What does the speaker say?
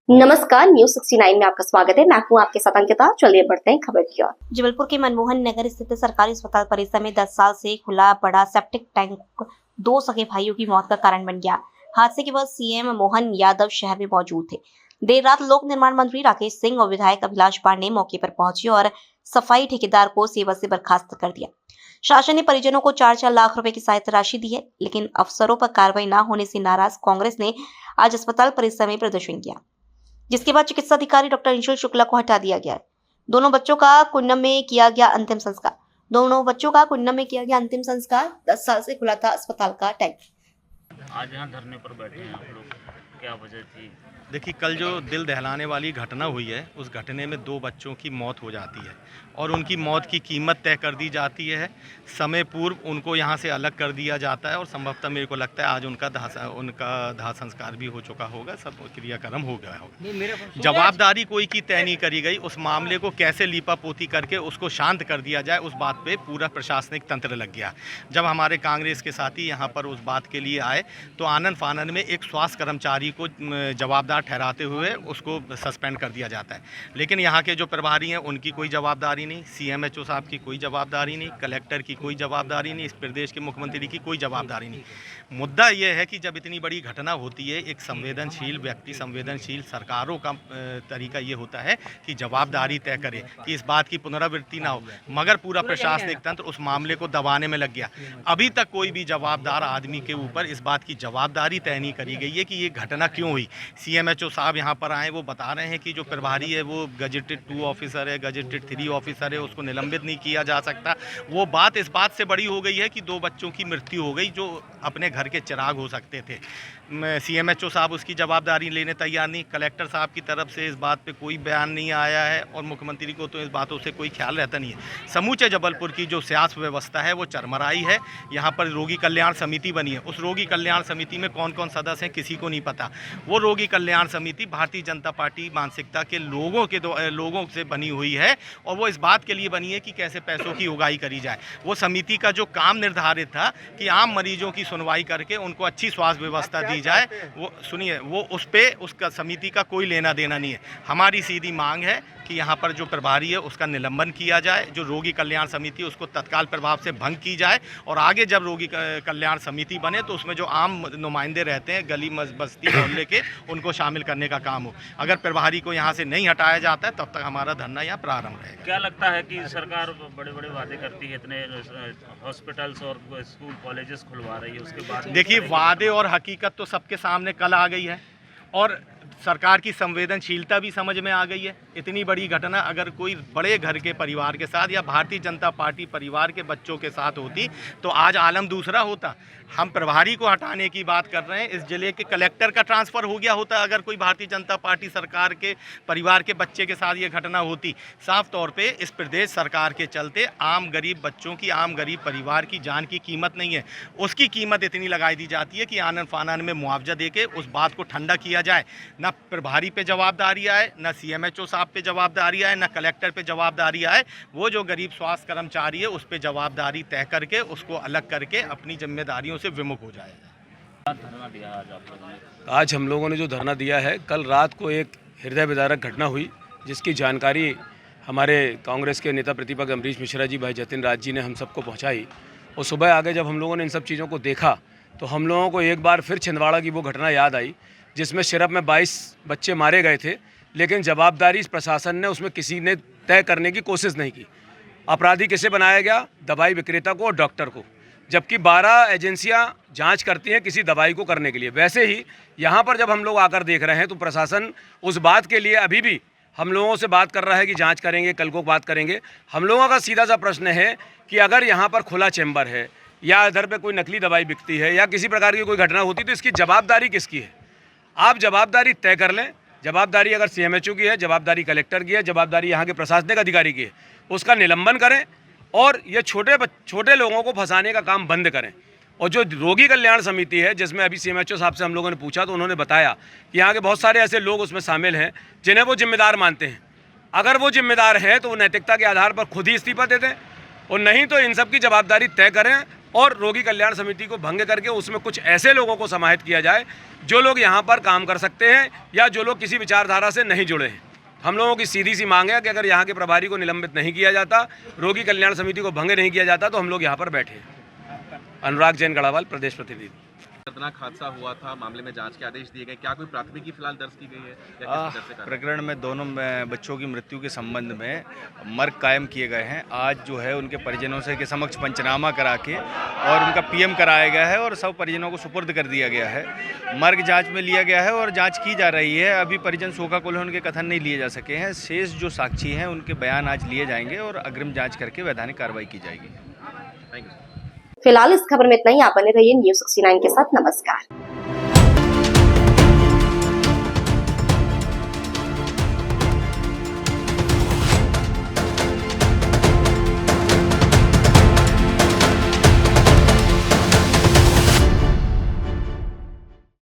नमस्कार, न्यूज 69 में आपका स्वागत है। मैं हूं आपके साथ अंकिता। चलिए बढ़ते हैं खबर की ओर। जबलपुर के मनमोहन नगर स्थित सरकारी अस्पताल परिसर में 10 साल से खुला पड़ा सेप्टिक टैंक 2 सगे भाइयों की मौत का कारण बन गया। हादसे के बाद सीएम मोहन यादव शहर में मौजूद थे। देर रात लोक निर्माण मंत्री राकेश सिंह और विधायक अभिलाष पांडे मौके पर पहुंचे और सफाई ठेकेदार को सेवा से बर्खास्त कर दिया। शासन ने परिजनों को 4-4 लाख रुपए की सहायता राशि दी है, लेकिन अफसरों पर कार्रवाई न होने से नाराज कांग्रेस ने आज अस्पताल परिसर में प्रदर्शन किया, जिसके बाद चिकित्सा अधिकारी डॉक्टर अंशुल शुक्ला को हटा दिया गया। दोनों बच्चों का कुन्नम में किया गया अंतिम संस्कार। 10 साल से खुला था अस्पताल का टैंक। आज यहाँ धरने पर बैठे हैं आप लोग, क्या वजह थी? देखिए, कल जो दिल दहलाने वाली घटना हुई है, उस घटने में 2 बच्चों की मौत हो जाती है और उनकी मौत की कीमत तय कर दी जाती है। समय पूर्व उनको यहाँ से अलग कर दिया जाता है और संभवतः मेरे को लगता है आज उनका दाह संस्कार भी हो चुका होगा, सब क्रियाक्रम हो गया होगा। जवाबदारी कोई की तय नहीं करी गई। उस मामले को कैसे लीपापोती करके उसको शांत कर दिया जाए, उस बात पे पूरा प्रशासनिक तंत्र लग गया। जब हमारे कांग्रेस के साथी यहाँ पर उस बात के लिए आए तो आनन फानन में एक स्वास्थ्य कर्मचारी को जवाबदार ठहराते हुए उसको सस्पेंड कर दिया जाता है। लेकिन यहाँ के जो प्रभारी हैं उनकी कोई जवाबदारी नहीं, सीएमएचओ साहब की कोई जवाबदारी नहीं, कलेक्टर की कोई जवाबदारी नहीं, इस प्रदेश के मुख्यमंत्री की कोई जवाबदारी नहीं। मुद्दा यह है कि जब इतनी बड़ी घटना होती है, एक संवेदनशील व्यक्ति, संवेदनशील सरकारों का तरीका ये होता है कि जवाबदारी तय करे कि इस बात की पुनरावृत्ति ना हो, मगर पूरा प्रशासनिक तंत्र उस मामले को दबाने में लग गया। अभी तक कोई भी जवाबदार आदमी के ऊपर इस बात की जवाबदारी तय नहीं करी गई है कि ये घटना क्यों हुई। सीएमएचओ साहब यहाँ पर आए, वो बता रहे हैं कि जो प्रभारी है वो गजेटेड 2 ऑफिसर है, गजेटेड 3 ऑफिसर है, उसको निलंबित नहीं किया जा सकता। वो बात इस बात से बड़ी हो गई है कि 2 बच्चों की मृत्यु हो गई जो अपने घर के चिराग हो सकते थे। सीएमएचओ साहब उसकी जवाबदारी लेने तैयार नहीं, कलेक्टर साहब की तरफ से इस बात पे कोई बयान नहीं आया है और मुख्यमंत्री को तो इस बातों से कोई ख्याल रहता नहीं है। समूचे जबलपुर की जो स्वास्थ्य व्यवस्था है वो चरमराई है। यहाँ पर रोगी कल्याण समिति बनी है, उस रोगी कल्याण समिति में कौन कौन सदस्य हैं किसी को नहीं पता। वो रोगी कल्याण समिति भारतीय जनता पार्टी मानसिकता के लोगों से बनी हुई है और वो इस बात के लिए बनी है कि कैसे पैसों की उगाही करी जाए। वो समिति का जो काम निर्धारित था कि आम मरीजों की सुनवाई करके उनको अच्छी स्वास्थ्य व्यवस्था दी जाए, वो सुनिए, वो उसका समिति का कोई लेना देना नहीं है। हमारी सीधी मांग है कि यहाँ पर जो प्रभारी है उसका निलंबन किया जाए, जो रोगी कल्याण समिति उसको तत्काल प्रभाव से भंग की जाए और आगे जब रोगी कल्याण समिति बने तो उसमें जो आम नुमाइंदे रहते हैं गली बस्ती मोहल्ले के, उनको शामिल करने का काम हो। अगर प्रभारी को यहाँ से नहीं हटाया जाता है तब तक हमारा धरना यहाँ प्रारंभ रहेगा। क्या लगता है कि सरकार बड़े बड़े वादे करती है, इतने हॉस्पिटल्स और स्कूल कॉलेजेस खुलवा रही है, उसके बाद देखिए, वादे और हकीकत तो सबके सामने कल आ गई है और सरकार की संवेदनशीलता भी समझ में आ गई है। इतनी बड़ी घटना अगर कोई बड़े घर के परिवार के साथ या भारतीय जनता पार्टी परिवार के बच्चों के साथ होती तो आज आलम दूसरा होता। हम प्रभारी को हटाने की बात कर रहे हैं, इस जिले के कलेक्टर का ट्रांसफ़र हो गया होता अगर कोई भारतीय जनता पार्टी सरकार के परिवार के बच्चे के साथ ये घटना होती। साफ तौर पे इस प्रदेश सरकार के चलते आम गरीब बच्चों की, आम गरीब परिवार की जान की कीमत नहीं है, उसकी कीमत इतनी लगाई दी जाती है कि आनन फानन में मुआवजा देके उस बात को ठंडा किया जाए। ना प्रभारी पे जवाबदारी आए, ना सीएमएचओ साहब पे जवाबदारी आए, ना कलेक्टर पे जवाबदारी आए। वो जो गरीब स्वास्थ्य कर्मचारी है उस पे जवाबदारी तय करके उसको अलग करके अपनी जिम्मेदारियों से विमुख हो जाए। धरना दिया आज आप लोगों ने? आज हम लोगों ने जो धरना दिया है, कल रात को एक हृदय विदारक घटना हुई जिसकी जानकारी हमारे कांग्रेस के नेता प्रतिपक्ष अमरीश मिश्रा जी, भाई जतिन राज जी ने हम सबको पहुंचाई। और सुबह आगे जब हम लोगों ने इन सब चीज़ों को देखा तो हम लोगों को एक बार फिर छिंदवाड़ा की वो घटना याद आई जिसमें सिरप में 22 बच्चे मारे गए थे, लेकिन जवाबदारी प्रशासन ने उसमें किसी ने तय करने की कोशिश नहीं की। अपराधी किसे बनाया गया? दवाई विक्रेता को और डॉक्टर को, जबकि 12 एजेंसियां जांच करती हैं किसी दवाई को करने के लिए। वैसे ही यहाँ पर जब हम लोग आकर देख रहे हैं तो प्रशासन उस बात के लिए अभी भी हम लोगों से बात कर रहा है कि जांच करेंगे, कल को बात करेंगे। हम लोगों का सीधा सा प्रश्न है कि अगर यहाँ पर खुला चैम्बर है या इधर पे कोई नकली दवाई बिकती है या किसी प्रकार की कोई घटना होती तो इसकी जवाबदारी किसकी है? आप जवाबदारी तय कर लें। जवाबदारी अगर सीएमएचओ की है, जवाबदारी कलेक्टर की है, जवाबदारी यहाँ के प्रशासनिक अधिकारी की है, उसका निलंबन करें और ये छोटे लोगों को फंसाने का काम बंद करें। और जो रोगी कल्याण समिति है जिसमें अभी सीएमएचओ साहब से हम लोगों ने पूछा तो उन्होंने बताया कि यहाँ के बहुत सारे ऐसे लोग उसमें शामिल हैं जिन्हें वो जिम्मेदार मानते हैं। अगर वो जिम्मेदार हैं तो वो नैतिकता के आधार पर खुद ही इस्तीफा दे दें और नहीं तो इन सब की जवाबदारी तय करें। और रोगी कल्याण समिति को भंग करके उसमें कुछ ऐसे लोगों को समाहित किया जाए जो लोग यहाँ पर काम कर सकते हैं या जो लोग किसी विचारधारा से नहीं जुड़े हैं। हम लोगों की सीधी सी मांग है कि अगर यहाँ के प्रभारी को निलंबित नहीं किया जाता, रोगी कल्याण समिति को भंग नहीं किया जाता, तो हम लोग यहाँ पर बैठे। अनुराग जैन गढ़ावाल, प्रदेश प्रतिनिधि। दर्दनाक हादसा हुआ था, मामले में जांच के आदेश दिए गए, क्या कोई प्राथमिकी फिलहाल दर्ज की गई है या किस तरह से कार्रवाई? प्रकरण में दोनों बच्चों की मृत्यु के संबंध में मर्ग कायम किए गए हैं। आज जो है उनके परिजनों से के समक्ष पंचनामा करा के और उनका पीएम कराया गया है और सब परिजनों को सुपुर्द कर दिया गया है। मर्ग जांच में लिया गया है और जांच की जा रही है। अभी परिजन शोकाकुल हैं, उनके कथन नहीं लिए जा सके हैं। शेष जो साक्षी हैं उनके बयान आज लिए जाएंगे और अग्रिम जाँच करके वैधानिक कार्रवाई की जाएगी। Thank you. फिलहाल इस खबर में इतना ही। आप बने रहिए न्यूज़ 69 के साथ। नमस्कार।